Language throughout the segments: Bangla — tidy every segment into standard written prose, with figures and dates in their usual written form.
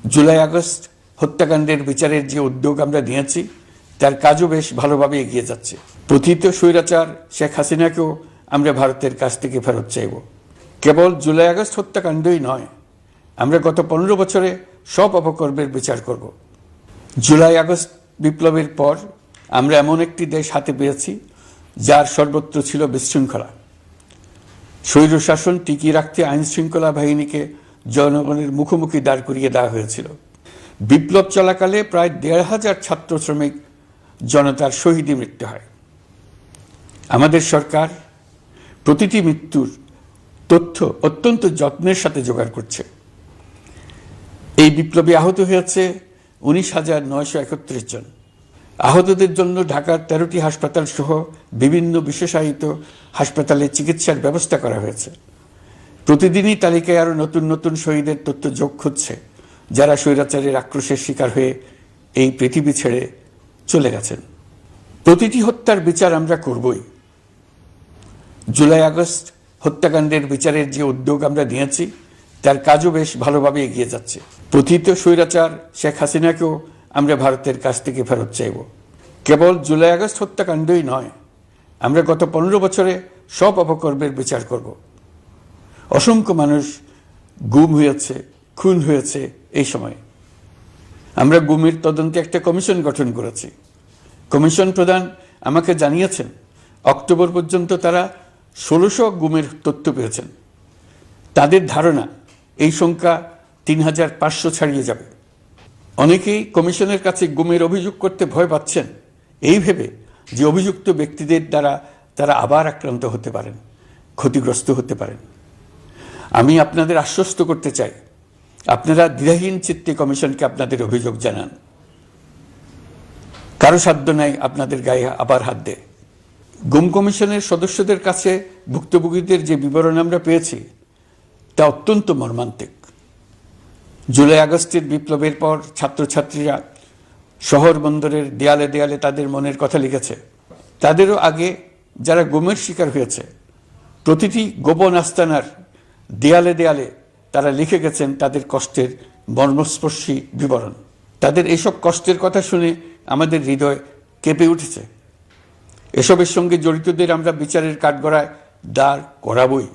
জুলাই আগস্ট হত্যাকাণ্ডের বিচারের যে উদ্যোগ আমরা নিয়েছি তার কাজও বেশ ভালোভাবে এগিয়ে যাচ্ছে। প্রথিত স্বৈরাচার শেখ হাসিনাকেও আমরা ভারতের কাছ থেকে ফেরত চাইব। কেবল জুলাই আগস্ট হত্যাকাণ্ডই নয়, আমরা গত 15 বছরে সব অপকর্মের বিচার করব। জুলাই আগস্ট বিপ্লবের পর আমরা এমন একটি দেশ হাতে পেয়েছি যার সর্বত্র ছিল বিশৃঙ্খলা। স্বৈরশাসন টিকিয়ে রাখতে আইন শৃঙ্খলা বাহিনীকে জনগণের মুখোমুখি দাঁড় করিয়ে দেওয়া হয়েছিল। বিপ্লব চলাকালে প্রায় 1,500 ছাত্র শ্রমিক জনতার শহীদী মৃত্যু হয়। আমাদের সরকার প্রতিটি মৃত্যুর তথ্য অত্যন্ত যত্নের সাথে জোগাড় করছে। এই বিপ্লবে আহত হয়েছে 19,931 জন। আহতদের জন্য ঢাকার 13টি হাসপাতাল সহ বিভিন্ন বিশেষায়িত হাসপাতালে চিকিৎসার ব্যবস্থা করা হয়েছে। প্রতিদিনই তালিকায় আরও নতুন নতুন শহীদের তথ্য যোগ হচ্ছে, যারা স্বৈরাচারের আক্রোশের শিকার হয়ে এই পৃথিবী ছেড়ে চলে গেছেন। প্রতিটি হত্যার বিচার আমরা করবই। জুলাই আগস্ট হত্যাকাণ্ডের বিচারের যে উদ্যোগ আমরা নিয়েছি তার কাজও বেশ ভালোভাবে এগিয়ে যাচ্ছে। প্রথিত স্বৈরাচার শেখ হাসিনাকেও আমরা ভারতের কাছ থেকে ফেরত চাইব। কেবল জুলাই আগস্ট হত্যাকাণ্ডই নয়, আমরা গত 15 বছরে সব অপকর্মের বিচার করব। অসংখ্য মানুষ গুম হয়েছে, খুন হয়েছে। এই সময় আমরা গুমের তদন্তে একটা কমিশন গঠন করেছি। কমিশন প্রধান আমাকে জানিয়েছেন অক্টোবর পর্যন্ত তারা 1600 গুমের তথ্য পেয়েছেন। তাদের ধারণা এই সংখ্যা 3,500 ছাড়িয়ে যাবে। অনেকেই কমিশনের কাছে গুমের অভিযোগ করতে ভয় পাচ্ছেন, এই ভেবে যে অভিযুক্ত ব্যক্তিদের দ্বারা তারা আবার আক্রান্ত হতে পারেন, ক্ষতিগ্রস্ত হতে পারেন। আমি আপনাদের আশ্বস্ত করতে চাই, আপনারা দ্বিধাহীন চিত্তে কমিশনকে আপনাদের অভিযোগ জানান। কারো সাধ্য নাই আপনাদের গায়ে আবার হাত দেয়। গুম কমিশনের সদস্যদের কাছে ভুক্তভোগীদের যে বিবরণ আমরা পেয়েছি তা অত্যন্ত মর্মান্তিক। জুলাই আগস্টের বিপ্লবের পর ছাত্রছাত্রীরা শহর বন্দরের দেয়ালে দেয়ালে তাদের মনের কথা লিখেছে। তাদেরও আগে যারা গুমের শিকার হয়েছে প্রতিটি গোপন আস্তানার দেয়ালে দেয়ালে তারা লিখে গেছেন তাদের কষ্টের মর্মস্পর্শী বিবরণ। তাদের এইসব কষ্টের কথা শুনে আমাদের হৃদয় কেঁপে উঠেছে। এসবের সঙ্গে জড়িতদের আমরা বিচারের কাঠগড়ায় দাঁড় করাবই।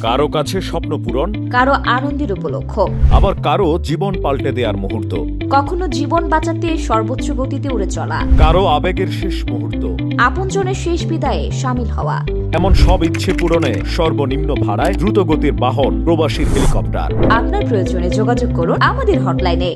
কারো কাছে স্বপ্ন পূরণ, কারো আনন্দের উপলক্ষ, আবার কারো জীবন পাল্টে দেওয়ার মুহূর্ত, কখনো জীবন বাঁচাতে সর্বোচ্চ গতিতে উড়ে চলা, কারো আবেগের শেষ মুহূর্ত, আপনজনের শেষ বিদায়ে সামিল হওয়া। এমন সব ইচ্ছে পূরণে সর্বনিম্ন ভাড়ায় দ্রুতগতির বাহন প্রবাসীর হেলিকপ্টার। আপনার প্রয়োজনে যোগাযোগ করুন আমাদের হটলাইনে।